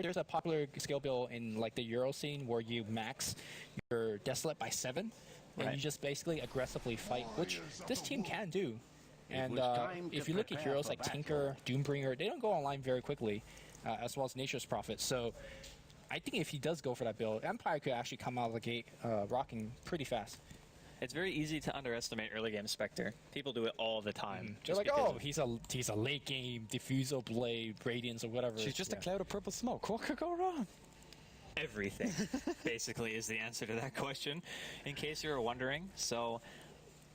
there's a popular skill build in like the Euro scene where you max your Desolate by 7, and you just basically aggressively fight, which this team can do. And if you look at heroes like Tinker, Doombringer, they don't go online very quickly, as well as Nature's Prophet. So I think if he does go for that build, Empire could actually come out of the gate rocking pretty fast. It's very easy to underestimate early game Spectre. People do it all the time. They're like, oh, he's a late game Diffusal Blade, Radiance, or whatever. She's just a cloud of purple smoke. What could go wrong? Everything, basically, is the answer to that question, in case you were wondering. So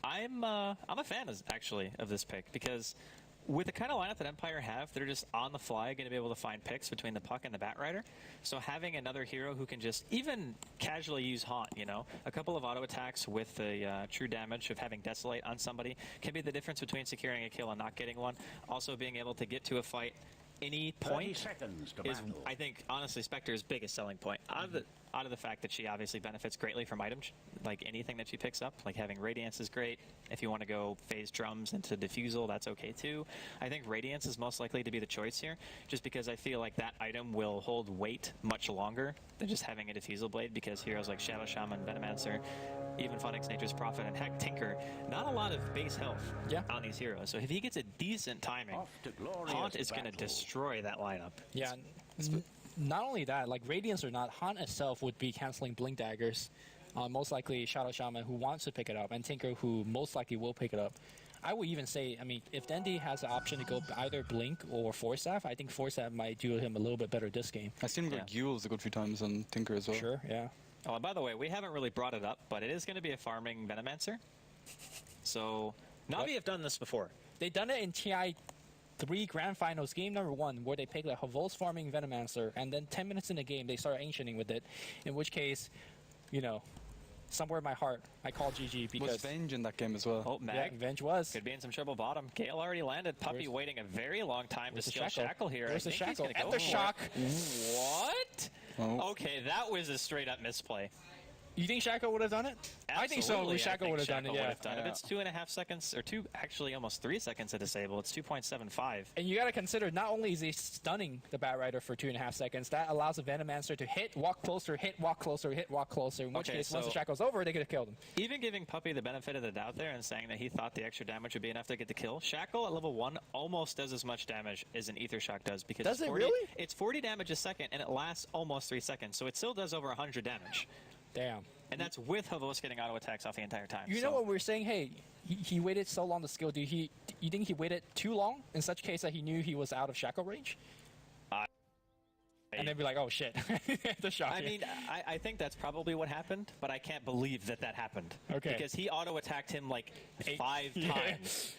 I'm a fan, actually, of this pick, because with the kind of lineup that Empire have, they're just on the fly going to be able to find picks between the Puck and the Batrider. So having another hero who can just even casually use Haunt, you know, a couple of auto attacks with the true damage of having Desolate on somebody can be the difference between securing a kill and not getting one. Also being able to get to a fight any point is, I think, honestly, Spectre's biggest selling point. Out of the fact that she obviously benefits greatly from items, like anything that she picks up, like having Radiance is great. If you want to go phase drums into Diffusal, that's okay too. I think Radiance is most likely to be the choice here, just because I feel like that item will hold weight much longer than just having a Diffusal Blade, because heroes like Shadow Shaman, Venomancer, even Phoenix, Nature's Prophet, and heck, Tinker, not a lot of base health on these heroes. So if he gets a decent timing, Haunt is going to destroy that lineup. Yeah. Not only that, like Radiance or not, Haunt itself would be canceling Blink Daggers. Most likely Shadow Shaman, who wants to pick it up, and Tinker, who most likely will pick it up. I would even say, I mean, if Dendy has the option to go either Blink or Force Staff, I think Force Staff might do him a little bit better this game. I've seen him go Gules a good few times on Tinker as well. Sure, yeah. Oh, and by the way, we haven't really brought it up, but it is going to be a farming Venomancer. So Navi have done this before. They've done it in TI 3 Grand Finals, game number 1, where they picked a Havos farming Venomancer, and then 10 minutes in the game, they started ancienting with it, in which case, you know, somewhere in my heart, I call GG because... Was Venge in that game as well? Oh, Mag. Yeah, Venge was. Could be in some trouble bottom. Gale already landed. Puppy waiting a very long time to steal Shackle here. There's the Shackle. At the shock. What? Oh. Okay, that was a straight-up misplay. You think Shackle would have done it? Absolutely. I think so. Shackle would have done it, yeah. It's 2.5 seconds, or actually almost 3 seconds to disable. It's 2.75. And you got to consider, not only is he stunning the Batrider for 2.5 seconds, that allows the Venomancer to hit, walk closer, hit, walk closer, hit, walk closer. In which case, once the Shackle's over, they could have killed him. Even giving Puppy the benefit of the doubt there and saying that he thought the extra damage would be enough to get the kill, Shackle at level 1 almost does as much damage as an Ether Shock does. Because does it really? It's 40 damage a second, and it lasts almost 3 seconds. So it still does over 100 damage. Damn. And that's with Havos getting auto attacks off the entire time. You know what we're saying? Hey, he waited so long to skill. You think he waited too long in such case that he knew he was out of Shackle range? And then be like, oh shit, the shock. I mean, I think that's probably what happened, but I can't believe that happened. Okay. Because he auto attacked him like 5 times.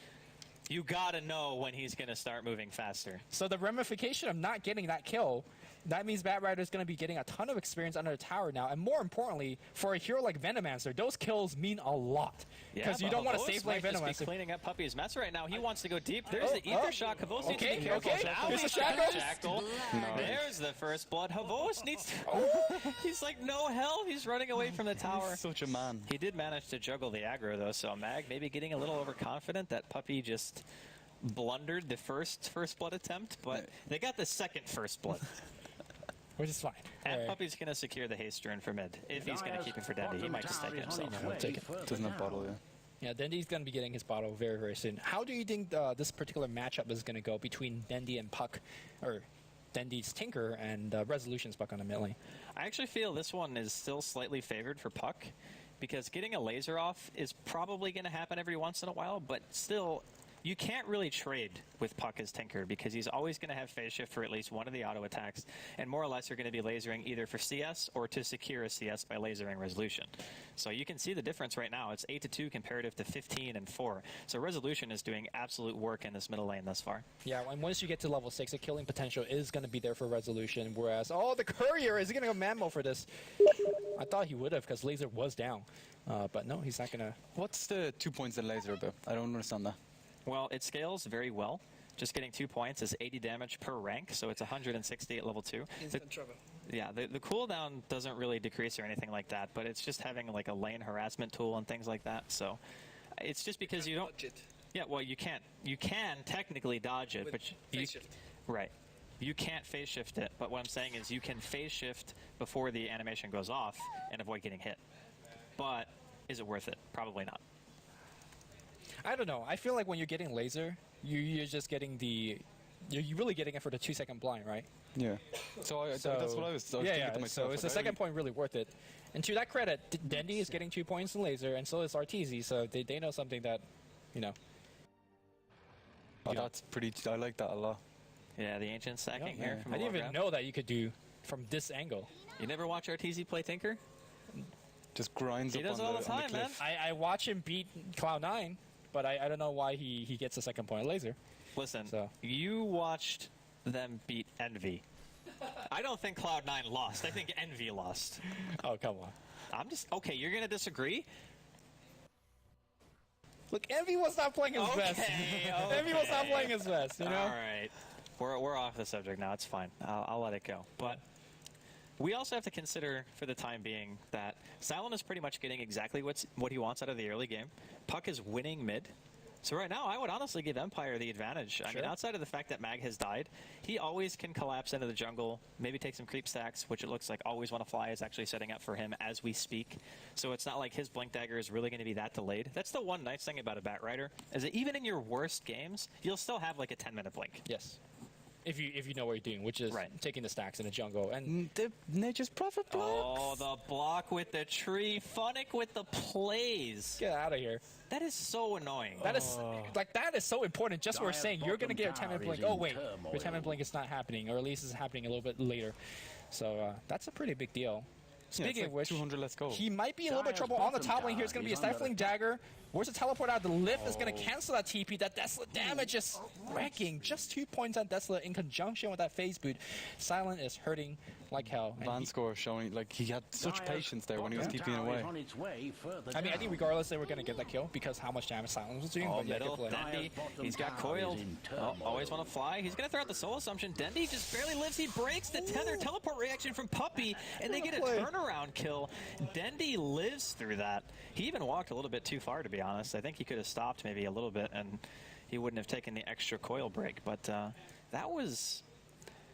You gotta know when he's gonna start moving faster. So the ramification of not getting that kill, that means Batrider is going to be getting a ton of experience under the tower now. And more importantly, for a hero like Venomancer, those kills mean a lot. Because you don't want to save lane Venomancer. Be cleaning up Puppy's mess right now. He wants to go deep. There's the Ether Shock. Havos needs to be careful. Now There's he's the Shackle. There's the first blood. Havos needs to... He's like, no hell. He's running away from the tower. He's such a man. He did manage to juggle the aggro, though. So Mag maybe getting a little overconfident that Puppy just blundered the first blood attempt. But they got the second first blood. Which is fine. And Puppy's going to secure the haste turn for mid. If he's going to keep it for Dendy, he might just take it himself. I'll take it. Doesn't have bottle, yeah. Dendy's going to be getting his bottle very, very soon. How do you think this particular matchup is going to go between Dendy and Puck, or Dendy's Tinker and Resolution's Puck on the mid lane? I actually feel this one is still slightly favored for Puck, because getting a laser off is probably going to happen every once in a while, but still... You can't really trade with Puck as Tinker because he's always going to have phase shift for at least one of the auto attacks, and more or less are going to be lasering either for CS or to secure a CS by lasering Resolution. So you can see the difference right now. It's 8-2 comparative to 15-4. So Resolution is doing absolute work in this middle lane thus far. Yeah, and once you get to level 6, the killing potential is going to be there for Resolution, whereas, oh, the Courier, is he going to go Mammo for this? I thought he would have because Laser was down, but no, he's not going to. What's the 2 points in Laser about? I don't understand that. Well, it scales very well. Just getting 2 points is 80 damage per rank, so it's 160 at level 2. Instant trouble. Yeah, the cooldown doesn't really decrease or anything like that, but it's just having like a lane harassment tool and things like that. So it's just because you don't... Dodge it. Yeah, well, you can't. You can technically dodge it, With but phase shift. Right. You can't phase shift it, but what I'm saying is you can phase shift before the animation goes off and avoid getting hit. But is it worth it? Probably not. I don't know. I feel like when you're getting laser, you're just getting the... You're really getting it for the 2-second blind, right? Yeah. So that's what I was thinking to myself. So it's the second point really worth it. And to that credit, Dendy is getting 2 points in laser, and so is Arteezy, so they know something that, you know. Oh, that's pretty... I like that a lot. Yeah, the ancient stacking here. From I didn't the even know that you could do from this angle. You never watch Arteezy play Tinker? Just grinds He up does on all the the time, man. cliff. I watch him beat Cloud9, but I don't know why he gets a second point laser. Listen, So. you watched them beat Envy. I don't think Cloud9 lost. I think Envy lost. Oh, come on. I'm just... Okay, you're going to disagree? Look, Envy was not playing his best. Envy was not playing his best, you know? All right. We're off the subject now. It's fine. I'll let it go. But we also have to consider, for the time being, that Silent is pretty much getting exactly what he wants out of the early game. Puck is winning mid. So right now, I would honestly give Empire the advantage. I mean, outside of the fact that Mag has died, he always can collapse into the jungle, maybe take some creep stacks, which it looks like Always Wanna Fly is actually setting up for him as we speak. So it's not like his Blink Dagger is really going to be that delayed. That's the one nice thing about a Bat Rider, is that even in your worst games, you'll still have like a 10-minute blink. Yes. If you know what you're doing, which is taking the stacks in the jungle. And Nature's Prophet blocks. Oh, the block with the tree. Funnick with the plays. get out of here. That is so annoying. That is that is so important. Just for saying you're gonna get a 10-minute blink. Oh wait, your 10-minute blink is not happening, or at least it's happening a little bit later. So that's a pretty big deal. Speaking like of which, 200, let's go. he might be in a little bit of trouble on the top lane here. It's going to be a Stifling Dagger. Where's the teleport out? The lift is going to cancel that TP. That Desolate damage is wrecking. Just 2 points on Desolate in conjunction with that phase boot. Silent is hurting like hell. Van score showing like he had such patience there when he was TPing away. I mean, I think regardless they were going to get that kill because how much damage Silent was doing. Oh, but yeah, middle. good play. Dendy, he's got coiled. Oh, Always Want to Fly. He's going to throw out the soul assumption. Dendy just barely lives. He breaks the tether teleport reaction from Puppey, and they get a turnaround kill. Dendy lives through that. He even walked a little bit too far, to be honest. I think he could have stopped maybe a little bit, and he wouldn't have taken the extra coil break. But that was...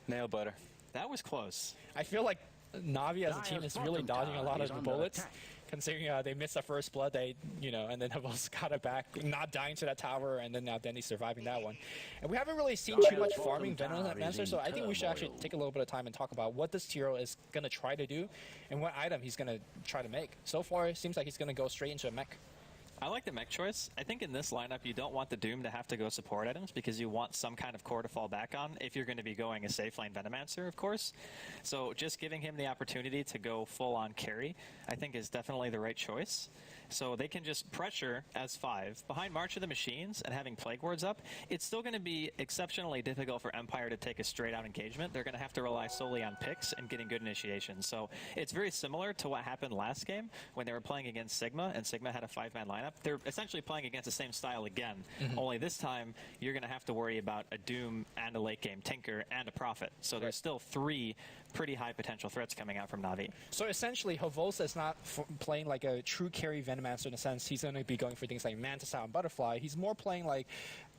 Nail biter. That was close. I feel like Navi as a team is really dodging a lot of the bullets. Considering they missed the first blood, and then have also got it back, not dying to that tower, and then now Denny's surviving that one. And we haven't really seen too much farming Venom Mancer, so I think we should actually take a little bit of time and talk about what this hero is going to try to do and what item he's going to try to make. So far, it seems like he's going to go straight into a mech. I like the mech choice. I think in this lineup, you don't want the Doom to have to go support items because you want some kind of core to fall back on if you're going to be going a safe lane Venomancer, of course. So just giving him the opportunity to go full-on carry, I think is definitely the right choice. So they can just pressure as 5 behind March of the Machines and having Plague Wards up. It's still going to be exceptionally difficult for Empire to take a straight-out engagement. They're going to have to rely solely on picks and getting good initiations. So it's very similar to what happened last game when they were playing against Sigma, and Sigma had a 5-man lineup. They're essentially playing against the same style again, only this time you're going to have to worry about a Doom and a late-game Tinker and a Prophet. So there's still 3 pretty high potential threats coming out from Navi. So essentially, Havosa is not playing like a true carry Venomancer in a sense. He's going to be going for things like Manta Style and Butterfly. He's more playing like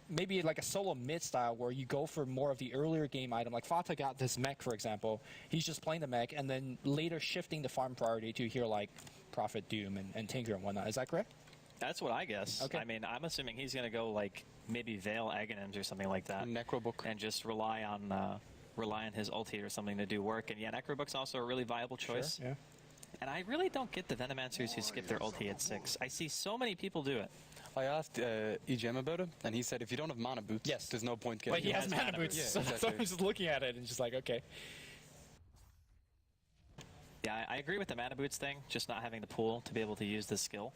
maybe like a solo mid style where you go for more of the earlier game item. Like Fata got this mech, for example. He's just playing the mech and then later shifting the farm priority to here like Prophet, Doom, and Tinker and whatnot. Is that correct? That's what I guess. Okay. I mean, I'm assuming he's going to go like maybe Veil Aghanims or something like that. Necrobook. And just rely on his ulti or something to do work. And yeah, Necrobook's also a really viable choice. Sure, yeah. And I really don't get the Venomancers who skip their ulti at 6. I see so many people do it. I asked EGM about it, and he said if you don't have mana boots, there's no point getting But he has mana mana boots, boots. so, Yeah, so I'm just looking at it and just like, okay. Yeah, I agree with the mana boots thing, just not having the pool to be able to use the skill.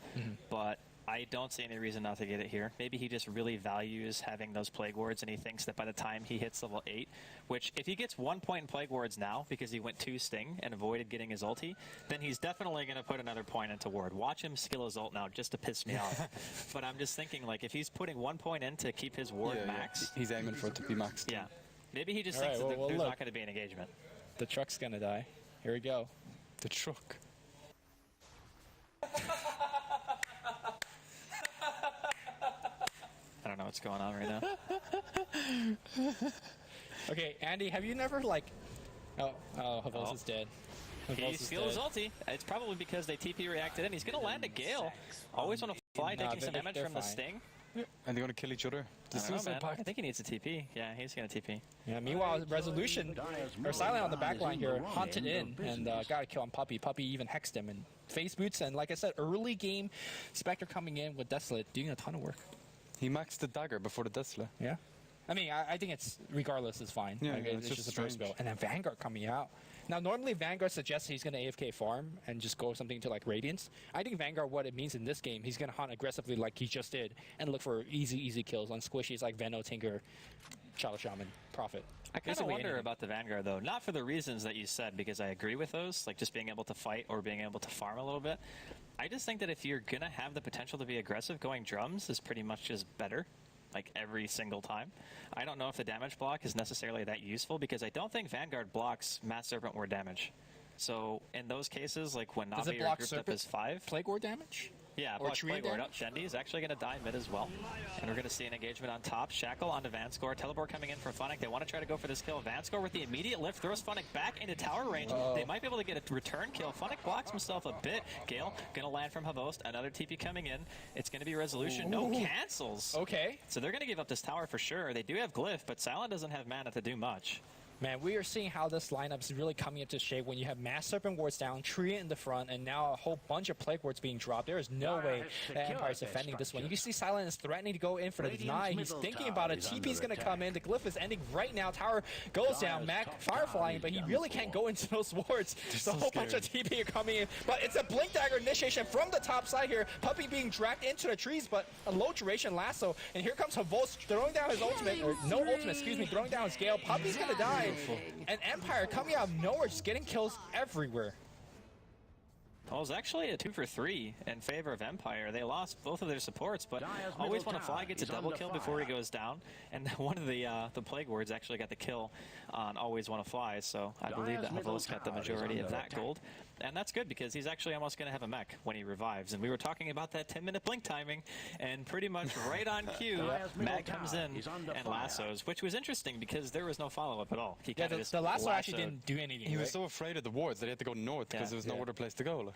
But I don't see any reason not to get it here. Maybe he just really values having those Plague Wards, and he thinks that by the time he hits level 8, which if he gets 1 point in Plague Wards now because he went 2 Sting and avoided getting his ulti, then he's definitely going to put another point into Ward. Watch him skill his ult now just to piss me off. But I'm just thinking, like, if he's putting 1 point in to keep his Ward max... He's aiming for it to be maxed. Yeah. Maybe he just All thinks right, that well, there's look. not going to be an engagement. The truck's going to die. Here we go. The truck. I don't know what's going on right now. Okay, Andy, have you never like... Oh, Havos is dead. He steals his ulti. It's probably because they TP reacted in. He's going to land a Gale. Always want to fly, taking some damage from the Sting. And they're going to kill each other. I think he needs a TP. Yeah, he's going to TP. Yeah, meanwhile, Resolution, or Silent on the back line here, haunted in and got to kill on Puppey. Puppey even hexed him and face boots. And like I said, early game, Spectre coming in with Desolate, doing a ton of work. He maxed the dagger before the Desolate. Yeah. I mean, I think it's, regardless, is fine. Yeah, like, it's just a first build. And then Vanguard coming out. Now, normally Vanguard suggests he's going to AFK farm and just go something to like Radiance. I think Vanguard, what it means in this game, he's going to hunt aggressively like he just did and look for easy kills on squishies like Veno, Tinker, Shadow Shaman, Prophet. I kind of wonder about the Vanguard, though. Not for the reasons that you said, because I agree with those, like just being able to fight or being able to farm a little bit. I just think that if you're going to have the potential to be aggressive, going drums is pretty much just better. Like every single time. I don't know if the damage block is necessarily that useful because I don't think Vanguard blocks Mass Serpent Ward damage. So in those cases, like when Navi are grouped up as 5. Plague Ward damage? Yeah, or Plague Ward up. Shendy is actually going to die mid as well. And we're going to see an engagement on top. Shackle onto Vanscore. Teleport coming in from Funnick. They want to try to go for this kill. Vanscore with the immediate lift throws Funnick back into tower range. They might be able to get a return kill. Funnick blocks himself a bit. Gale going to land from Havost. Another TP coming in. It's going to be Resolution. No cancels. Okay. So they're going to give up this tower for sure. They do have Glyph, but Silent doesn't have mana to do much. Man, we are seeing how this lineup is really coming into shape when you have Mass Serpent Wards down, Tree in the front, and now a whole bunch of Plague Wards being dropped. There is no way that Empire is defending this one. You can see Silent is threatening to go in for the deny. He's thinking about it. TP is going to come in. The Glyph is ending right now. Tower goes down. Mac fireflying, but he really can't go into those wards. There's a whole bunch of TP coming in, but it's a Blink Dagger initiation from the top side here. Puppey being dragged into the trees, but a low duration lasso. And here comes Havos throwing down his ultimate, or no ultimate, excuse me, throwing down his Gale. Puppey's going to die. And Empire coming out of nowhere, just getting kills everywhere. Well, it was actually a 2 for 3 in favor of Empire. They lost both of their supports, but Always Want to Fly gets a double kill before he goes down. And one of the Plague Wards actually got the kill on Always Want to Fly, so I believe that Havos got the majority of that gold. And that's good because he's actually almost going to have a mech when he revives. And we were talking about that 10-minute blink timing, and pretty much right on cue, Mag comes in and lassos, which was interesting because there was no follow-up at all. He the lasso actually didn't do anything. He was so afraid of the wards that he had to go north because there was no other place to go.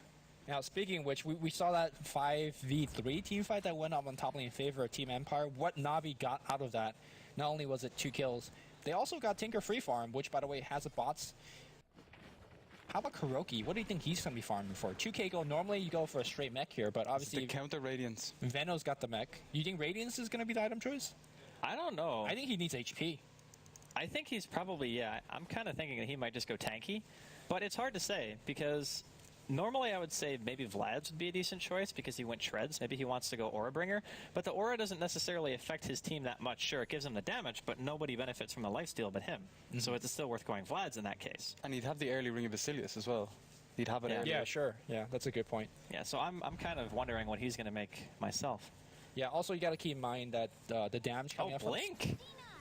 Now, speaking of which, we saw that 5v3 team fight that went up on top lane in favor of Team Empire. What Navi got out of that, not only was it 2 kills, they also got Tinker free farm, which, by the way, has a bots. How about Kuroki? What do you think he's going to be farming for? 2k gold. Normally you go for a straight mech here, but obviously... It's the counter Radiance. Veno's got the mech. You think Radiance is going to be the item choice? I don't know. I think he needs HP. I think he's probably, yeah. I'm kind of thinking that he might just go tanky. But it's hard to say because... Normally, I would say maybe Vlad's would be a decent choice because he went Shreds. Maybe he wants to go Aura Bringer. But the Aura doesn't necessarily affect his team that much. Sure, it gives him the damage, but nobody benefits from the lifesteal but him. So it's still worth going Vlad's in that case. And he'd have the early Ring of Basilius as well. He'd have it early. Yeah, sure. Yeah, that's a good point. Yeah, so I'm kind of wondering what he's going to make myself. Yeah, also you got to keep in mind that the damage coming up. Blink!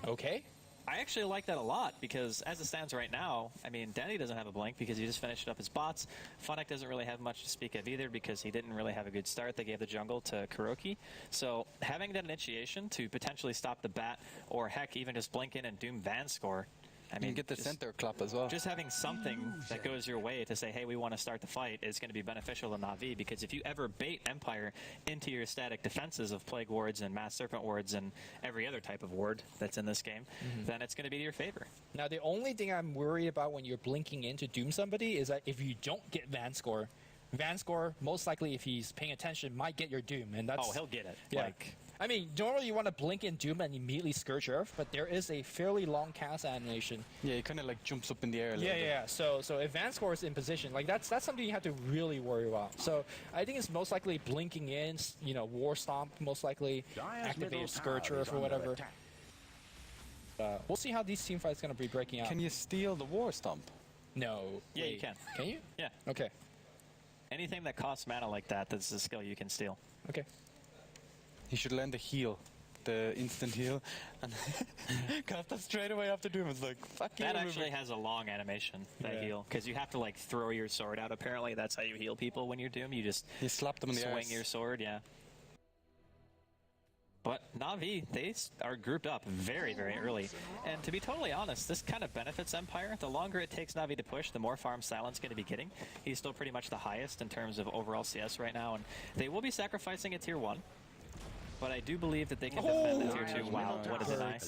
Okay. I actually like that a lot because as it stands right now, I mean, Danny doesn't have a blink because he just finished up his bots. Funnick doesn't really have much to speak of either because he didn't really have a good start. They gave the jungle to Kuroki. So having that initiation to potentially stop the bat or heck, even just blink in and doom Vanscore, I mean, you get the center clap as well. Just having something that goes your way to say, hey, we want to start the fight is going to be beneficial to Navi because if you ever bait Empire into your static defenses of Plague Wards and Mass Serpent Wards and every other type of ward that's in this game, then it's going to be to your favor. Now, the only thing I'm worried about when you're blinking in to doom somebody is that if you don't get Vanscore, most likely, if he's paying attention, might get your doom. And that's, he'll get it. Yeah. Like, I mean, normally you want to blink in Doom and immediately Scourge Earth, but there is a fairly long cast animation. Yeah, he kind of like jumps up in the air a little bit. Yeah. So if Vanscore is in position, like that's something you have to really worry about. So I think it's most likely blinking in, War Stomp, most likely activate Scourge Earth or whatever. We'll see how these team fights going to be breaking out. Can you steal the War Stomp? No. Yeah, you can. Can you? Yeah. Okay. Anything that costs mana like that's a skill you can steal. Okay. He should learn the heal, the instant heal, and cast that straight away after Doom. It's like, fuck you. That actually has a long animation, that heal, because you have to like throw your sword out. Apparently, that's how you heal people when you're Doom. You just slap them in the swing arse. your sword, yeah. But Navi, they are grouped up very, very early. And to be totally honest, this kind of benefits Empire. The longer it takes Navi to push, the more farm Silent's going to be getting. He's still pretty much the highest in terms of overall CS right now, and they will be sacrificing a tier 1. But I do believe that they can defend the tier 2. Wow, what a deny.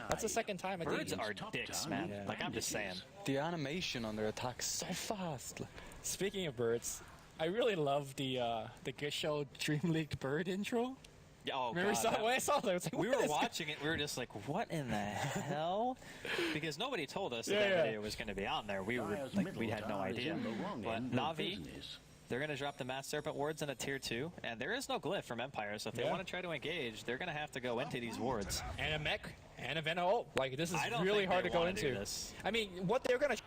That's the second time I think. Birds are dicks, man. Yeah. Like, I'm just saying. The animation on their attacks so fast. Like. Speaking of birds, I really love the ASUS DreamLeague bird intro. Yeah, oh, Remember when I saw that, I was like, we what were is watching it, we were just like, what in the hell? Because nobody told us that video was going to be on there. We were like, we had no idea. But Navi, they're going to drop the Mass Serpent wards in a tier 2, and there is no glyph from Empire, so if they want to try to engage, they're going to have to go into these wards. And a mech, and a Venom. Like, this is really hard to go into. I mean, what they're going to...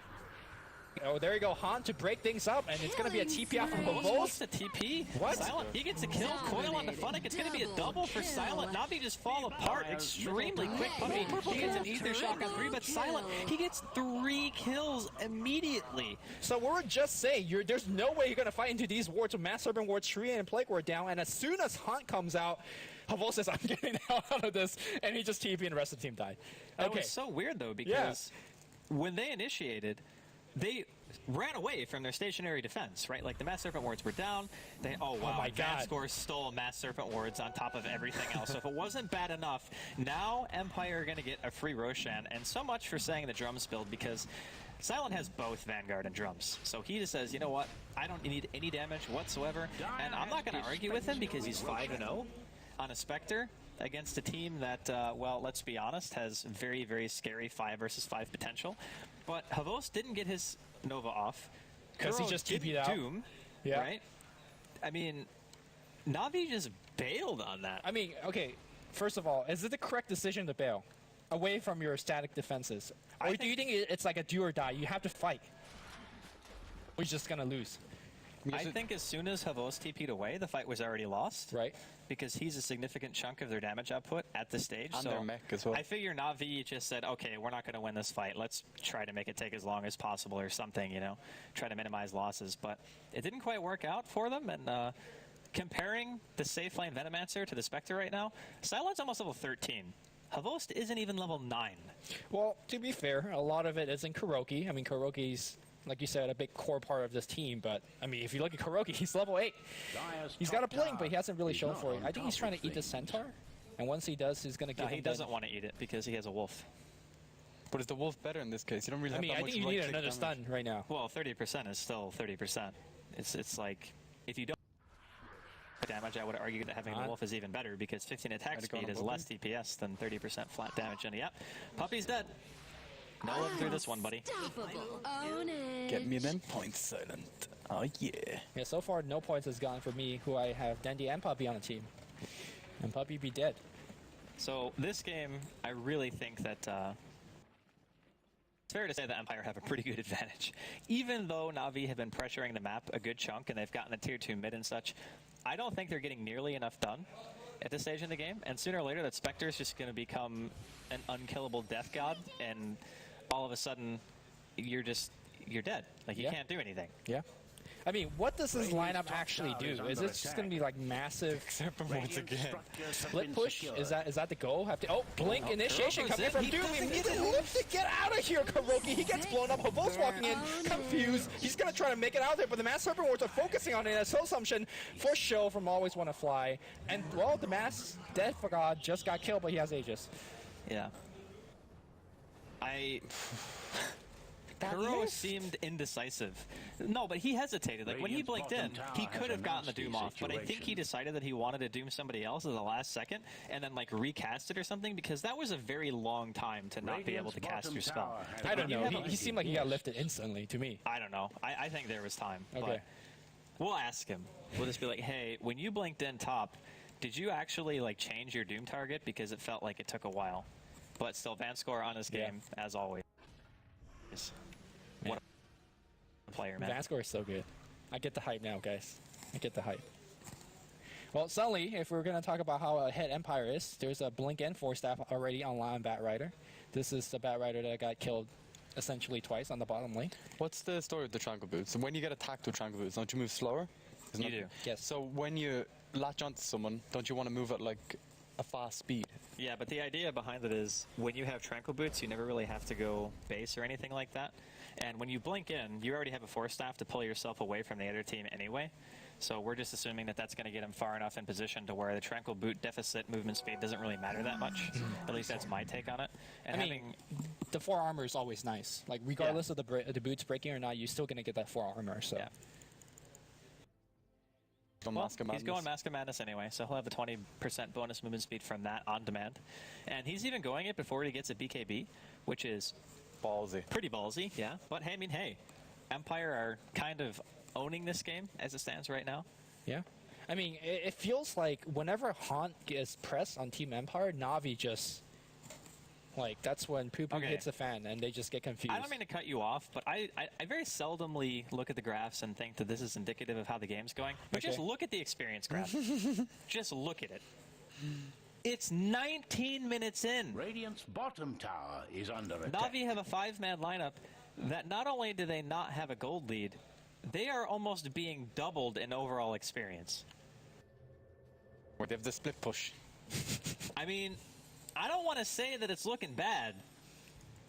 Oh, there you go, Han to break things up, and it's going to be a TP out from Hobos. The TP? What? Silent, he gets a kill. Coil on the Funnick. It's going to be a double for Silent. Navi just fall apart extremely quick. Puppy, he gets an Ether Shock on 3, but Silent, he gets 3 kills immediately. So we're just saying, there's no way you're going to fight into these wards with Mass Serpent Ward, Tree, and Plague Ward down, and as soon as Hunt comes out, Hobos says, I'm getting out of this, and he just TP and the rest of the team died. That was so weird, though, because when they initiated, they ran away from their stationary defense, right? Like, the Mass Serpent wards were down. They, oh, wow, my God. Vanscore stole Mass Serpent wards on top of everything else. So if it wasn't bad enough, now Empire are going to get a free Roshan. And so much for saying the drums build, because Silent has both Vanguard and drums. So he just says, you know what? I don't need any damage whatsoever. And I'm not going to argue with him because he's 5-0 on a Spectre against a team that, well, let's be honest, has very, very scary 5 versus 5 potential. But Havos didn't get his Nova off. Because he just TP'd out. Doom, right? I mean, Navi just bailed on that. I mean, okay, first of all, is it the correct decision to bail? Away from your static defenses? Or do you think it's like a do or die? You have to fight. Or you're just going to lose? I think as soon as Havos TP'd away, the fight was already lost. Right. Because he's a significant chunk of their damage output at this stage. And so their mech as well. I figure Navi just said, okay, we're not going to win this fight. Let's try to make it take as long as possible or something, you know, try to minimize losses. But it didn't quite work out for them. And comparing the safe lane Venomancer to the Spectre right now, Silent's almost level 13. Havost isn't even level 9. Well, to be fair, a lot of it is in Kuroki. I mean, Kuroki's, like you said, a big core part of this team. But, I mean, if you look at Kuroki, he's level 8. He's got a blink, but he hasn't really shown for it. I think he's trying to eat the Centaur. And once he does, he's going to give him... he doesn't want to eat it because he has a wolf. But is the wolf better in this case? You don't really have that much. I think you need another stun right now. Well, 30% is still 30%. It's like, if you don't damage, I would argue that having the wolf is even better because 15 attack speed is less DPS than 30% flat damage. And yep, Puppy's dead. No living through this one, buddy. Own it. Get me them points, Silent. Oh, yeah. Yeah, so far, no points has gone for me, who I have Dandy and Puppy on the team. And Puppy be dead. So, this game, I really think that it's fair to say that Empire have a pretty good advantage. Even though Navi have been pressuring the map a good chunk and they've gotten the tier 2 mid and such, I don't think they're getting nearly enough done at this stage in the game. And sooner or later, that Spectre is just going to become an unkillable death god, and all of a sudden, you're dead. Like, you can't do anything. Yeah. I mean, what does this lineup actually do? Is this just going to be like massive? Except for once again. Split push? Is that the goal? Oh, blink initiation coming from Doom. Get out of here, Kuroki. He gets blown up. Havos walking in, confused. He's going to try to make it out there, but the Mass Serpent Wards are focusing on it as so assumption for show from Always Want to Fly. And, well, the Mass Dead for God just got killed, but he has Aegis. Yeah. Kuro seemed indecisive. No, but he hesitated. Like, when he blinked in, he could have gotten the Doom off, but I think he decided that he wanted to Doom somebody else at the last second and then, like, recast it or something, because that was a very long time to not be able to cast your spell. I don't know. He seemed like he got lifted instantly to me. I don't know. I think there was time. Okay. But we'll ask him. We'll just be like, hey, when you blinked in top, did you actually, like, change your Doom target? Because it felt like it took a while. But still, Vanscore on his game, as always. What a player, man. Vanscore is so good. I get the hype now, guys. I get the hype. Well, suddenly, if we're going to talk about how ahead Empire is, there's a Blink and 4 staff already online Bat Rider. This is the Bat Rider that got killed essentially twice on the bottom lane. What's the story with the Tranquil Boots? And when you get attacked with Tranquil Boots, don't you move slower? You do. Yes. So when you latch onto someone, don't you want to move at like a fast speed. Yeah, but the idea behind it is when you have tranquil boots, you never really have to go base or anything like that. And when you blink in, you already have a force staff to pull yourself away from the other team anyway. So we're just assuming that that's going to get him far enough in position to where the tranquil boot deficit movement speed doesn't really matter that much. At least that's my take on it. And I mean, the 4 armor is always nice. Like, regardless of the boots breaking or not, you're still going to get that 4 armor. So. Yeah. Well, he's going Mask of Madness anyway, so he'll have a 20% bonus movement speed from that on demand. And he's even going it before he gets a BKB, which is ballsy. Pretty ballsy, yeah. But hey, I mean, hey, Empire are kind of owning this game as it stands right now. Yeah. I mean, it feels like whenever Haunt gets pressed on Team Empire, Navi just... Like, that's when poo-poo hits the fan, and they just get confused. I don't mean to cut you off, but I very seldomly look at the graphs and think that this is indicative of how the game's going. But just look at the experience graph. Just look at it. It's 19 minutes in. Radiant's bottom tower is under attack. Navi have a 5-man lineup that not only do they not have a gold lead, they are almost being doubled in overall experience. Or they have the split push. I mean... I don't want to say that it's looking bad.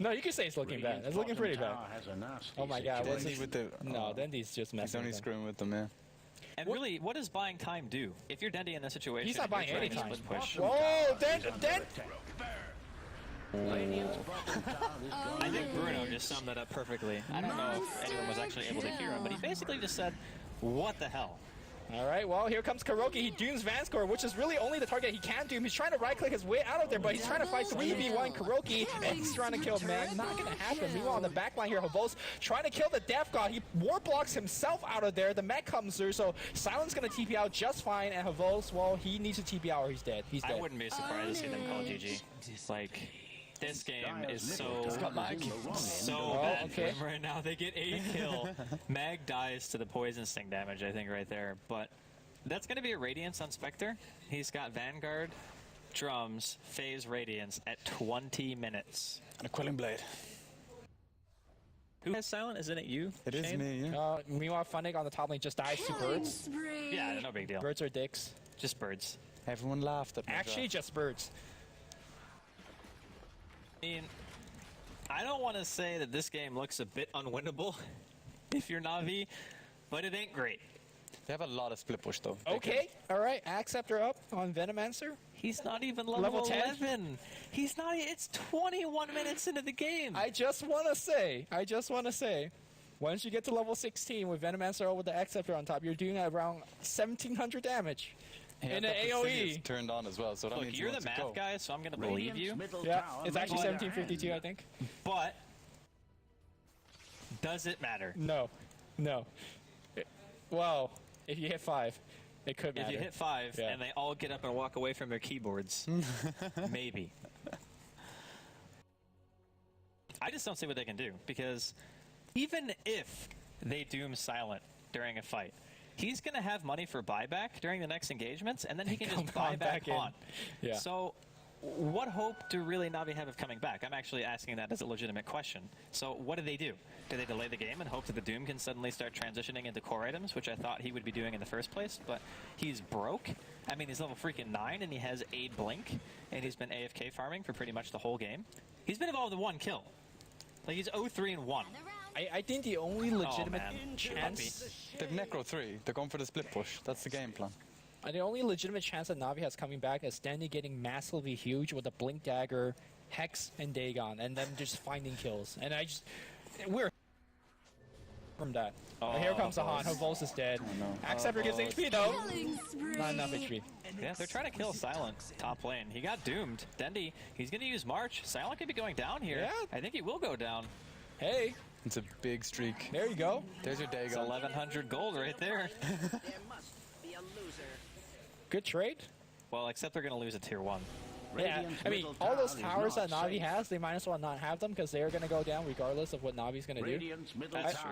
No, you can say it's looking bad. It's looking pretty bad. Oh my god. No, Dendy's just messing He's only with screwing with them, yeah. And really, what does buying time do? If you're Dendy in this situation, he's not buying any time. Whoa, Den! I think Bruno just summed that up perfectly. I don't know if anyone was actually able to hear him, but he basically just said, what the hell? All right, well, here comes Kuroki. He dooms Vanscore, which is really only the target he can doom. He's trying to right-click his way out of there, but he's trying to fight 3v1 Kuroki, and he's trying to kill Meg. Not going to happen. Meanwhile, on the back line here, Havos trying to kill the Death God. He ward blocks himself out of there. The Meg comes through, so Silent's going to TP out just fine, and Havos, well, he needs to TP out or he's dead. He's dead. I wouldn't be surprised to see them call GG. Like... This game is so bad for them right now. They get a kill. Mag dies to the poison sting damage, I think, right there. But that's going to be a Radiance on Spectre. He's got Vanguard, Drums, Phase Radiance at 20 minutes. And a Quelling Blade. Who has Silent? Isn't it you, It Shane? is me, yeah. Meanwhile, Funnick on the top lane just dies to birds. Yeah, no big deal. Birds are dicks. Just birds. Everyone laughed at me. Actually, just birds. I mean, I don't want to say that this game looks a bit unwinnable if you're Navi, but it ain't great. They have a lot of split push, though. Okay, all right. Acceptor up on Venomancer. He's not even level 11. He's not. It's 21 minutes into the game. I just want to say, once you get to level 16 with Venomancer with the Acceptor on top, you're doing around 1,700 damage. In an AoE. It's turned on as well, so that Look, means you're the math guy, so I'm going to believe you. Yeah, it's actually 1752, I think. But does it matter? No. Well, if you hit 5, it could matter. If you hit 5 and they all get up and walk away from their keyboards, maybe. I just don't see what they can do, because even if they doom Silent during a fight, he's going to have money for buyback during the next engagements, and then he can just buy back on. Yeah. So what hope do really Navi have of coming back? I'm actually asking that as a legitimate question. So what do? Do they delay the game and hope that the Doom can suddenly start transitioning into core items, which I thought he would be doing in the first place, but he's broke? I mean, he's level freaking 9, and he has a blink, and he's been AFK farming for pretty much the whole game. He's been involved in 1 kill. Like, he's 0-3-1. I think the only legitimate chance... They've Necro 3. They're going for the split push. That's the game plan. The only legitimate chance that Navi has coming back is Danny getting massively huge with a Blink Dagger, Hex, and Dagon, and then just finding kills. And we're from that. Here comes the Han. Havos is dead. Acceptor gives HP though. Not enough HP. Yeah, they're trying to kill Silent top lane. He got doomed. Dendy, he's going to use March. Silent could be going down here. Yeah. I think he will go down. Hey. It's a big streak. There you go. There's your Dagon. It's 1,100 gold right there. Good trade. Well, except they're going to lose a tier 1. Yeah, I mean, all those towers that Navi has, they might as well not have them because they're going to go down regardless of what Navi's going to do.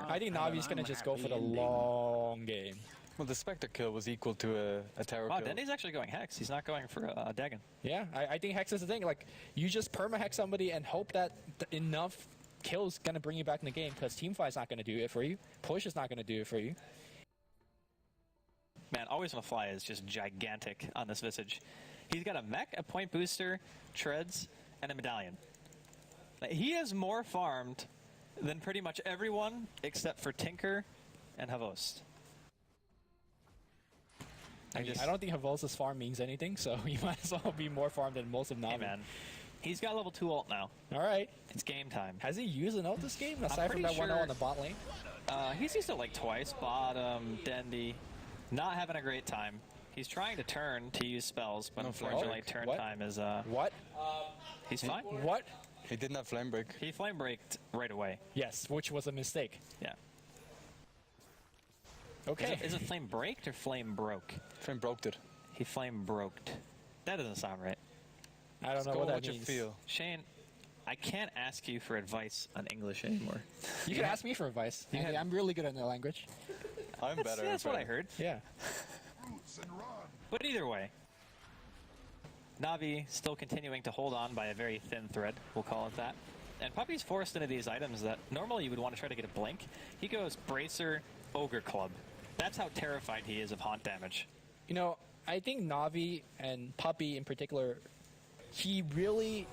I think Navi's going to just go for the long game. Well, the Spectre kill was equal to a tower kill. Dendy's actually going Hex. He's not going for a Dagon. Yeah, I think Hex is the thing. Like, you just perma-Hex somebody and hope that enough kills going to bring you back in the game because Teamfight's not going to do it for you. Push is not going to do it for you. Man, Always on the Fly is just gigantic on this Visage. He's got a mech, a point booster, treads, and a medallion. Like, he has more farmed than pretty much everyone except for Tinker and Havost. I don't think Havos's farm means anything, so he might as well be more farmed than most of Navi. Hey, man. He's got level 2 ult now. All right. It's game time. Has he used an ult this game, aside from pretty that one sure- ult on the bot lane? He's used it like twice. Bottom, Dendy. Not having a great time. He's trying to turn to use spells, but No flame unfortunately break. turn What? time is... What? He's fine. What? He didn't have flame break. He flame braked right away. Yes, which was a mistake. Yeah. Okay. Is it flame braked or flame broke? Flame broke it. He flame broked. That doesn't sound right. I don't know Go what that what you means. feel. Shane, I can't ask you for advice on English anymore. You can ask me for advice. Andy, I'm really good at the language. I'm better. That's what I heard. Yeah. But either way, Navi still continuing to hold on by a very thin thread, we'll call it that. And Puppy's forced into these items that normally you would want to try to get a blink. He goes Bracer, Ogre Club. That's how terrified he is of haunt damage. You know, I think Navi and Puppy in particular, he really,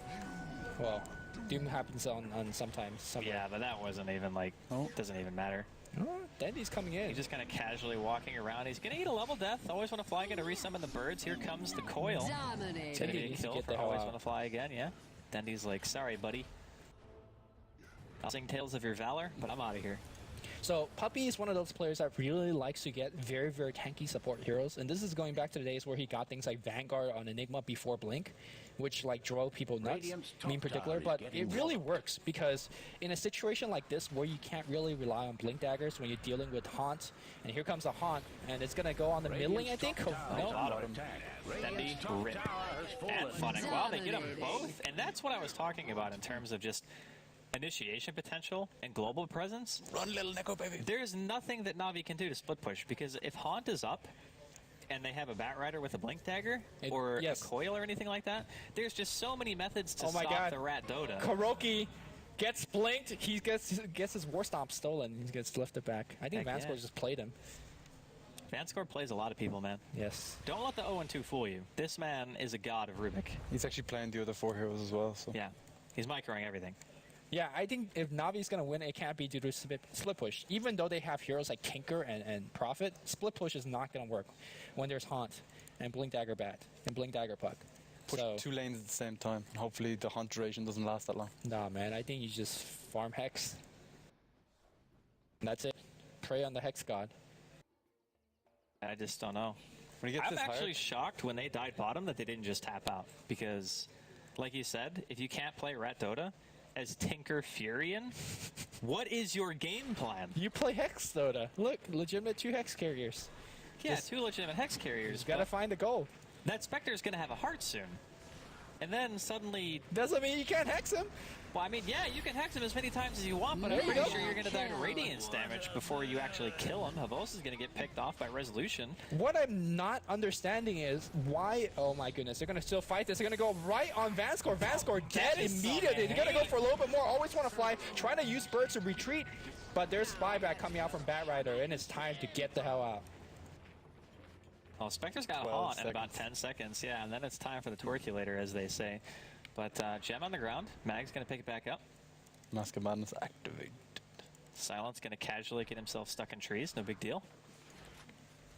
well, Doom happens on sometimes. Somewhere. Yeah, but that wasn't even like, doesn't even matter. Oh, Dandy's coming in. He's just kind of casually walking around. He's going to eat a level death. Always want to fly, going to resummon the birds. Here comes the coil. Dominate. Gonna Dandy be a needs to kill get for the hell always out. want to fly again, yeah. Dendy's like, sorry, buddy. I'll sing tales of your valor, but I'm out of here. So Puppy is one of those players that really likes to get very, very tanky support heroes, and this is going back to the days where he got things like Vanguard on Enigma before Blink, which like drove people nuts. Radiant's Me in top particular, tower but is it getting really walloped. works because in a situation like this where you can't really rely on Blink daggers when you're dealing with Haunt, and here comes a Haunt, and it's gonna go on the mid lane, I think. Oh, no. Bottom. Dendy, rip. And Funnick. Wow, they get them both. And that's what I was talking about in terms of just initiation potential and global presence. Run, little Neko, baby. There's nothing that Navi can do to split push, because if Haunt is up and they have a Bat Rider with a Blink Dagger or yes. a Coil or anything like that, there's just so many methods to Oh my stop God. the Rat Dota. Kuroki gets blinked. He gets his War Stomp stolen. He gets lifted back. I think Heck Vanscore yeah. just played him. Vanscore plays a lot of people, man. Yes. Don't let the 0-2 fool you. This man is a god of Rubik. He's actually playing the other 4 heroes as well. So Yeah, he's microing everything. Yeah, I think if Navi's going to win, it can't be due to split push. Even though they have heroes like Tinker and Prophet, split push is not going to work when there's Haunt and Blink Dagger Bat and Blink Dagger Puck. push So, 2 lanes at the same time. And hopefully the hunt duration doesn't last that long. nah, man, I think you just farm Hex. And that's it. Prey on the Hex God. I just don't know. When he gets I'm this actually higher, shocked when they died bottom that they didn't just tap out, because, like you said, if you can't play Rat Dota as Tinker Furion, what is your game plan? You play Hex Dota. Look, legitimate 2 Hex carriers. Yeah, Just- 2 legitimate Hex carriers. You got to but find the goal. that Spectre's going to have a heart soon. And then suddenly, Doesn't mean you can't Hex him. well, I mean, yeah, you can hex him as many times as you want, but There I'm you pretty go. sure you're going to die to Radiance damage before you actually kill him. Havos is going to get picked off by Resolution. What I'm not understanding is why, oh my goodness, they're going to still fight this. They're going to go right on Vanscore. Vanscore dead is some immediately. They're going to go hate. for a little bit more. Always want to fly. Trying to use birds to retreat. But there's Spyback coming out from Bat Rider, and it's time to get the hell out. Oh, Spectre's got a 12 haunt in about 10 seconds, yeah, and then it's time for the Torculator, as they say. But Gem on the ground. Mag's going to pick it back up. Mask of Madness activate. Silence going to casually get himself stuck in trees. No big deal.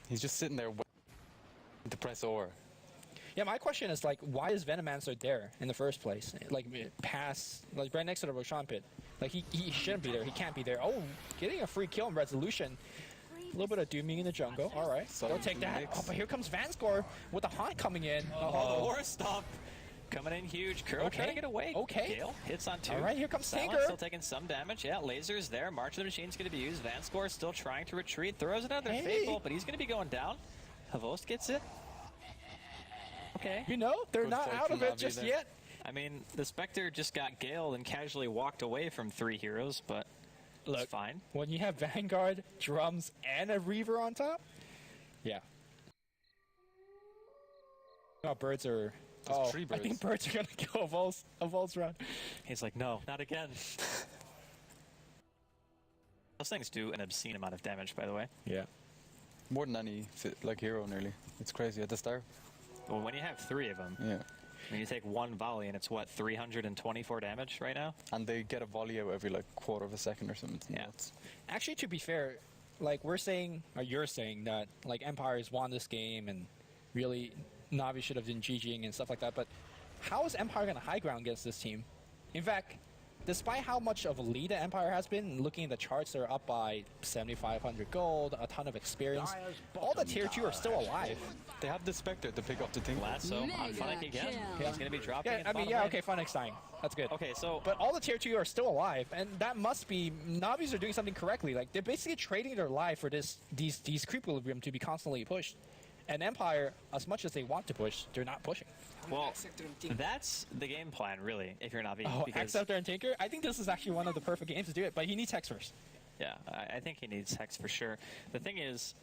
He's just sitting there waiting to press or. Yeah, my question is, like, why is Venomancer there in the first place? Like, past, like, right next to the Roshan pit. Like, he shouldn't be there. He can't be there. Oh, getting a free kill in Resolution. A little bit of dooming in the jungle. All right. So They'll take that. mix. Oh, but here comes Vanscore with the Haunt coming in. Oh, the war stop coming in huge. Kuro Okay. trying to get away. Okay. Gale hits on 2. All right, here comes Silence Tinker. still taking some damage. Yeah, lasers there. March of the Machine's going to be used. Vanscore still trying to retreat. Throws another Hey. Fable, but he's going to be going down. Havost gets it. Okay. You know, they're Good not fight out from of it Navi just there. yet. I mean, the Spectre just got Gale and casually walked away from 3 heroes, but Look, it's fine. when you have Vanguard, Drums, and a Reaver on top, yeah. Oh, birds are... There's 3 I birds. think birds are going to kill a Vol's run. He's like, no, not again. Those things do an obscene amount of damage, by the way. Yeah. More than any hero nearly. It's crazy at the start. Well, when you have 3 of them, Yeah. when you take 1 volley and it's what, 324 damage right now? And they get a volley out every like quarter of a second or something. It's Yeah. nuts. Actually, to be fair, like we're saying, or you're saying that like Empire's won this game and really Navi should have been GGing and stuff like that. But how is Empire going to high ground against this team? In fact, despite how much of a lead that Empire has been, looking at the charts, they're up by 7,500 gold, a ton of experience. All the tier 2 are still alive. They have the Spectre to pick up the thing. Lasso on Mega Funnick again. kill. He's going to be dropping Yeah, in I mean, bottom yeah, lane. okay, Funnick's dying. That's good. Okay, so But all the tier 2 are still alive, and that must be Navis are doing something correctly. Like they're basically trading their life for these creep equilibrium to be constantly pushed. And Empire, as much as they want to push, they're not pushing. well, that's the game plan, really, if you're Navi. Oh, because, Scepter and Tinker? I think this is actually one of the perfect games to do it, but he needs Hex first. yeah, I think he needs Hex for sure. The thing is,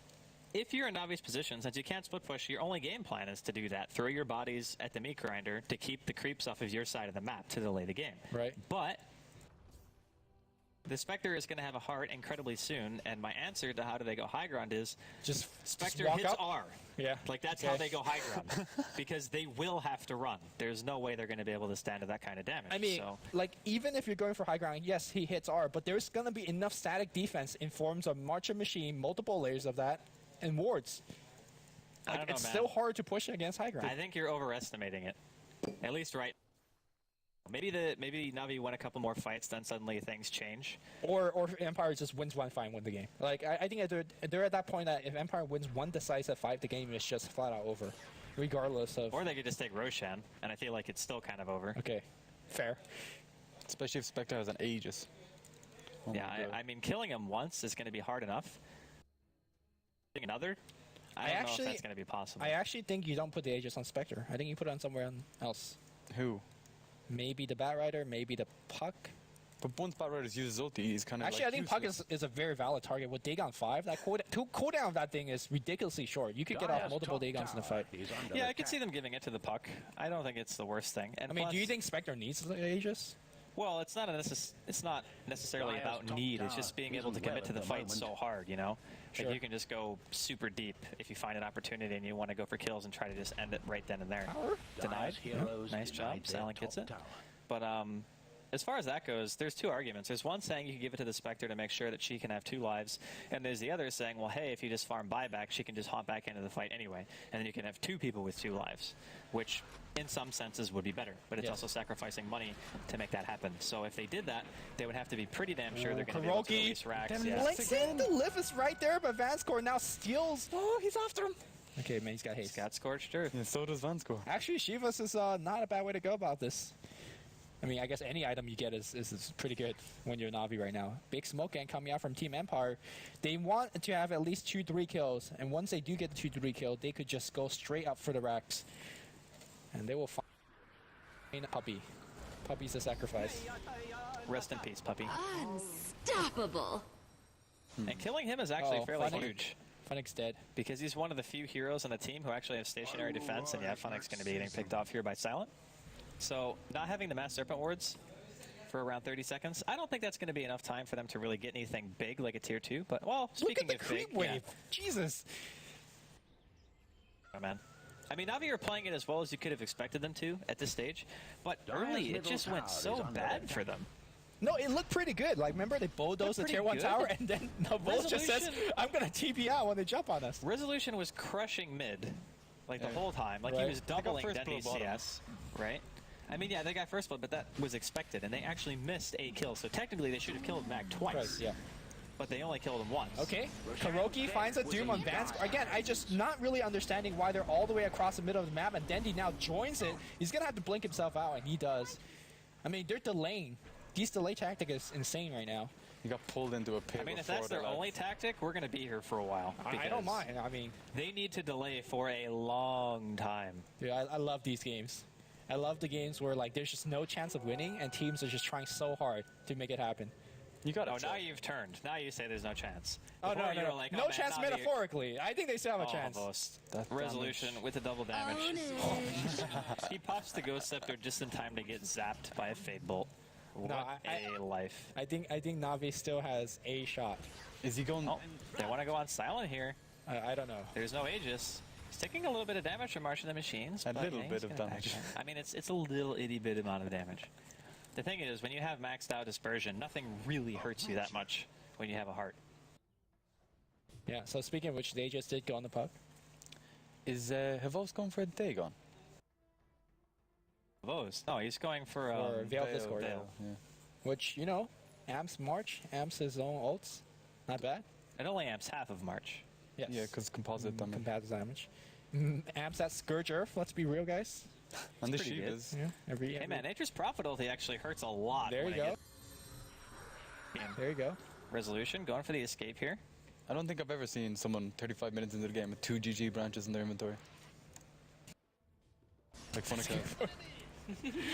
if you're in Navi's position, since you can't split push, your only game plan is to do that. Throw your bodies at the meat grinder to keep the creeps off of your side of the map to delay the game. Right. But the Spectre is going to have a heart incredibly soon, and my answer to how do they go high ground is Just Spectre walk hits up. R. Yeah. Like, that's Okay. how they go high ground. Because they will have to run. There's no way they're going to be able to stand to that kind of damage. I mean, so. like, even if you're going for high ground, yes, he hits R, but there's going to be enough static defense in forms of Marcher Machine, multiple layers of that, and wards. I Like, don't know, it's man. still hard to push against high ground. I think you're overestimating it. At least right. Maybe Navi win a couple more fights, then suddenly things change. Or if Empire just wins one fight and win the game. Like, I think they're at that point that if Empire wins one decisive fight, the game is just flat out over, regardless of... Or they could just take Roshan, and I feel like it's still kind of over. Okay, fair. Especially if Spectre has an Aegis. Oh my Yeah, God. I mean, killing him once is going to be hard enough. Another? I don't know if that's going to be possible. I actually think you don't put the Aegis on Spectre. I think you put it on somewhere else. Who? Maybe the Bat Rider, maybe the Puck. But once Bat Riders uses ulti, he's kind of Actually, like I think Puck useless. is a very valid target. With Dagon 5, that cooldown of that thing is ridiculously short. You could get off Dire's multiple top Dagons in a tower fight. is under Yeah, I could see attack. them giving it to the Puck. I don't think it's the worst thing. And I mean, do you plus- think Spectre needs the Aegis? Well, it's not necessarily Dire's about top need. It's tower just being able to isn't commit well to the at the fight moment. so hard, you know? Sure. Like, you can just go super deep if you find an opportunity and you want to go for kills and try to just end it right then and there. Denied. Dire's heroes Nice denied job. their Silent gets top it. tower. But as far as that goes, there's 2 arguments. There's one saying you can give it to the Spectre to make sure that she can have 2 lives, and there's the other saying, well, hey, if you just farm buyback, she can just hop back into the fight anyway, and then you can have 2 people with 2 lives, which in some senses would be better, but it's Yes. also sacrificing money to make that happen. So if they did that, they would have to be pretty damn sure they're going to be able to Kuroki. release racks. Then Yeah. Lexington, the lift is right there, but Vanscore now steals. Oh, he's after him. Okay, man, he's got haste. Got scorched earth. Yeah, so does Vanscore. Actually, Shivas is not a bad way to go about this. I mean, I guess any item you get is pretty good when you're Navi right now. Big Smoke Gang coming out from Team Empire. They want to have at least 2-3 kills, and once they do get the 2-3 kill, they could just go straight up for the racks. And they will find Puppy. Puppy's a sacrifice. Rest in peace, puppy. Unstoppable. And killing him is actually Oh, fairly Funnick. huge. Funnick's dead. Because he's one of the few heroes on the team who actually have stationary defense, and yeah, Funnick's going to be getting picked off here by Silent. So, not having the Mass Serpent Wards for around 30 seconds, I don't think that's going to be enough time for them to really get anything big like a tier 2, but, well, Look speaking at the of creep big, wave. Jesus. yeah. Oh, man. I mean, Navi are playing it as well as you could have expected them to at this stage, but Dire's early, it middle just went tower so is under bad attack. for them. No, it looked pretty good. Like, remember they bulldozed the Looked tier 1 pretty tower, good. and then the bolt just says, Resolution- I'm going to TP out when they jump on us. Resolution was crushing mid, like the Yeah. whole time. Like, he Right. was They got doubling first Dendy's blow bottom. CS, right? I mean, yeah, they got first blood, but that was expected, and they actually missed a kill. So technically, they should have killed Mac twice, Right, yeah. but they only killed him once. Okay, Kuroki finds a Doom on Vanscore. Again, I just not really understanding why they're all the way across the middle of the map, and Dendy now joins it. He's going to have to blink himself out, and he does. I mean, they're delaying. This delay tactic is insane right now. He got pulled into a pit. I mean, if before that's their the only tactic, we're going to be here for a while. I don't because mind. I mean, They need to delay for a long time. dude, I love these games. I love the games where like there's just no chance of winning, and teams are just trying so hard to make it happen. You got Oh, it. now you've turned. Now you say there's no chance. Oh Before no, you no, were like, no oh, man, chance Navi- metaphorically. I think they still have a chance. Almost. That Resolution with the double damage. Own it. He pops the Ghost Scepter just in time to get zapped by a Fade Bolt. What I- a life. I think Navi still has a shot. Is he going? Oh, they want to go on silent here. I don't know. There's no Aegis. He's taking a little bit of damage from March of the Machines. A but, little yeah, bit he's of gonna damage. back that. I mean, it's a little itty bit amount of damage. The thing is, when you have maxed out dispersion, nothing really hurts you that much when you have a heart. Yeah, so speaking of which, they just did go on the puck. Is Havos going for a Dagon? Vos. No, he's going for Veil Discord. Veil. Yeah. Which, you know, amps March, amps his own ults. Not bad. It only amps half of March. Yes. Yeah, because composite damage. Composite damage. Amps that Scourge Earth, let's be real, guys. And the pretty good. Shivas. Yeah, every Hey man, Nature's Prophet actually hurts a lot. There when you it go. gets- There you go. Resolution, going for the escape here. I don't think I've ever seen someone 35 minutes into the game with 2 GG branches in their inventory. Like Funica.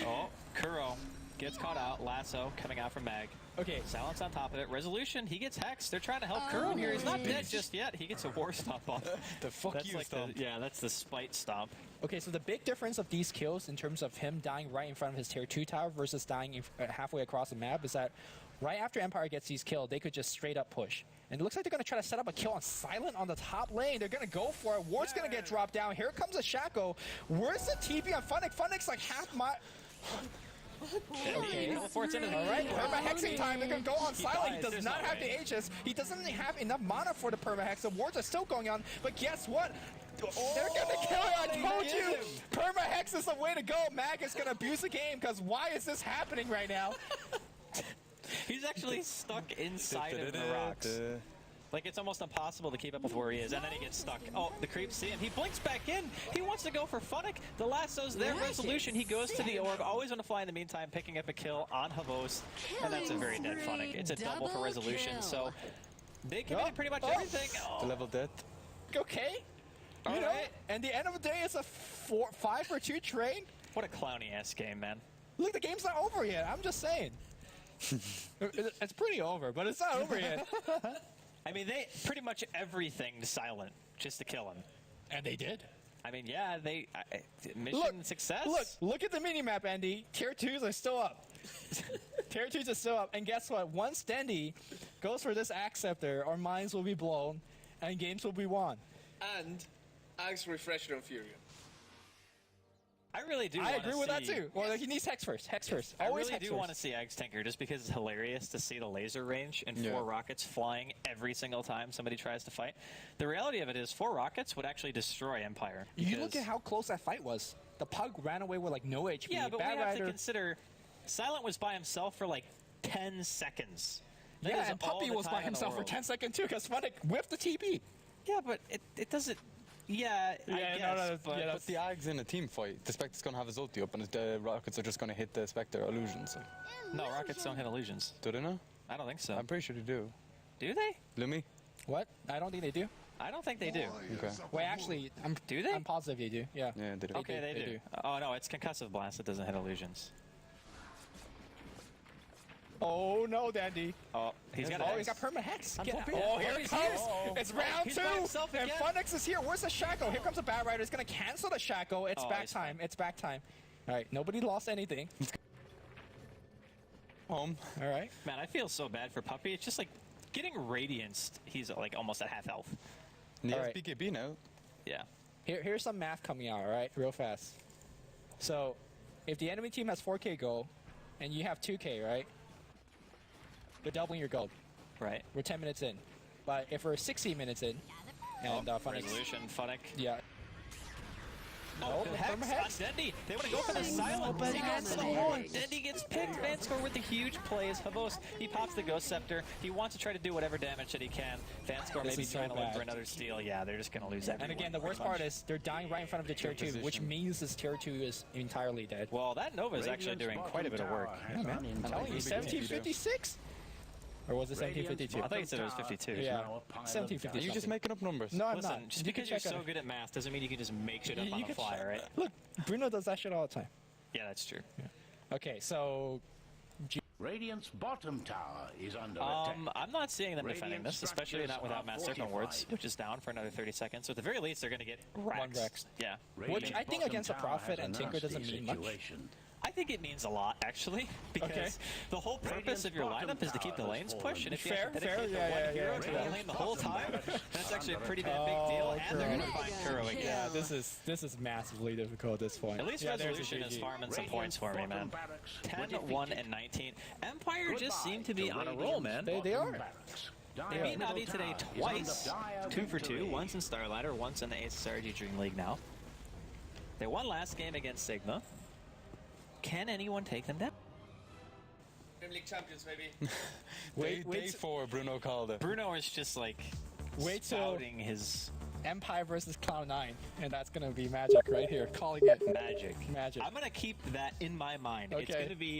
Oh, Kuro gets caught out. Lasso coming out from Mag. Okay, Silence on top of it. Resolution, he gets hexed. They're trying to help Kuro here. He's not dead just yet. He gets a war stomp off. The fuck That's you like stomp. that's the spite stomp. okay, so the big difference of these kills in terms of him dying right in front of his tier 2 tower versus dying halfway across the map is that right after Empire gets these killed, they could just straight up push. And it looks like they're going to try to set up a kill on Silent on the top lane. They're going to go for it. Ward's going to get dropped down. Here comes a Shaco. Where's the TP on Funnick? Funnick's like half my... Okay. Teleports into the All right, perma-hexing time. They're going to go on Silent. He dies. does There's not no have way. the Aegis. He doesn't have enough mana for the perma-hex. The wards are still going on. But guess what? They're going to kill it. I told you. Perma-hex is the way to go. Mag is going to abuse the game because why is this happening right now? He's actually stuck inside of the rocks. Like, it's almost impossible to keep up with where he is, and then he gets stuck. Oh, the creeps see him. He blinks back in. He wants to go for Funnick. The lasso's there. Resolution. He goes to the orb. Always going to fly in the meantime, picking up a kill on Havos. And that's a very dead Funnick. It's a double for Resolution. So they committed pretty much everything. The level death. Okay. You know, and the end of the day, it's a 5-for-2 trade. What a clowny-ass game, man. Look, the game's not over yet. I'm just saying. It's pretty over, but it's not over yet. I mean, they pretty much everything silent just to kill him. And they did. I mean, yeah, mission success. Look at the minimap, Andy. Tier 2s are still up. Tier 2s are still up. And guess what? Once Dendy goes for this Acceptor, our minds will be blown and games will be won. And Axe Refresher on Fury. I really do. I agree with that too. Well, he needs Hex first. Hex first. I Always really Hex do first. want to see Eggs Tinker just because it's hilarious to see the laser range and 4 rockets flying every single time somebody tries to fight. The reality of it is 4 rockets would actually destroy Empire. You look at how close that fight was. The Pug ran away with like no HP. Yeah, but Bad we have Rider, to consider Silent was by himself for like 10 seconds. That yeah, is and all Puppy the was by time in the himself for world. 10 seconds too because Funnick whiffed the TP. Yeah, but it doesn't. Yeah, I guess. But the Ag's in a team fight. The Spectre's going to have his ulti up, and the Rockets are just going to hit the Spectre illusion. So. No, rockets don't hit illusions. Do they not? I don't think so. I'm pretty sure they do. Do they? Lumi? What? I don't think they do. I don't think they do. Okay. Wait, actually, Do they? I'm positive they do. Yeah. Yeah, they do. Okay, they They do. do. Oh no, it's concussive blast that doesn't hit illusions. Oh no, Dandy. Oh, he's got. Oh, he's got perma hex. I'm Get hoping- out. Oh, here he's it comes. here. It's round He's 2. by himself And again. Funnick is here. Where's the Shaco? Here comes a Bad Rider. It's going to cancel the Shaco. It's Oh, back he's fine. time. It's back time. All right. Nobody lost anything. Home. All right. Man, I feel so bad for Puppy. It's just like getting radianced. He's like almost at half health. And he has Alright. BKB now. Yeah. Here's some math coming out, all right? Real fast. So, if the enemy team has 4K gold, and you have 2K, right? You're doubling your gold. Right. We're 10 minutes in. But if we're 16 minutes in, and Funnick's... Resolution, Funnick. Yeah. Oh, the Hex perma on Hex? Dendy. They want to go for the silent. Nobody He gets has the it. one. Dendy gets picked. Vanscore with the huge plays. Havos, he pops the Ghost Scepter. He wants to try to do whatever damage that he can. Vanscore This maybe is so trying to look bad. for another steal. Yeah, they're just going to lose everyone. And again, the worst part is they're dying right in front of the tier 2, which means this tier 2 is entirely dead. Well, that Nova is actually doing quite a bit of work. Yeah, man. I'm telling you, 1756? Or was it 1752? I thought you said it was 52. Yeah, Are 1750. you just making up numbers? No, I'm Listen, not. just You can because you're check so it. good at math doesn't mean you can just make shit up on the can fly, check- right? Look, Bruno does that shit all the time. Yeah, that's true. Okay, so Radiant's bottom tower is under attack. I'm not seeing them defending Radiant this, especially not without Mass Serpent fortified. Wards, which is down for another 30 seconds. So at the very least, they're going to get Rex. Rex. Yeah. Which Radiant's I think bottom against a tower Prophet has and a Tinker doesn't nasty mean much. situation. I think it means a lot, actually, because Okay. the whole purpose of your Radiant's lineup is to keep the bottom lanes tower pushed, and if you Fair, have to fair, dedicate yeah, the one yeah, hero yeah. to that lane the whole time, then it's actually a pretty damn big deal, and they're going to find Kuro again. Yeah, this is massively difficult at this point. At least yeah, there's a Resolution is GG. farming some points for me, man. 10, 1, and 19. Empire just seem to be on a roll, man. They are. They beat Navi today twice, 2 for 2, once in Starlighter, once in the ASUS ROG DreamLeague now. They won last game against Sigma. Can anyone take them down? DreamLeague champions, maybe. Day 4, Bruno called it. Bruno is just like Wait till spouting his Empire versus Cloud9, and that's gonna be magic right here. Calling it magic. Magic. I'm going to keep that in my mind. It's Okay. going to be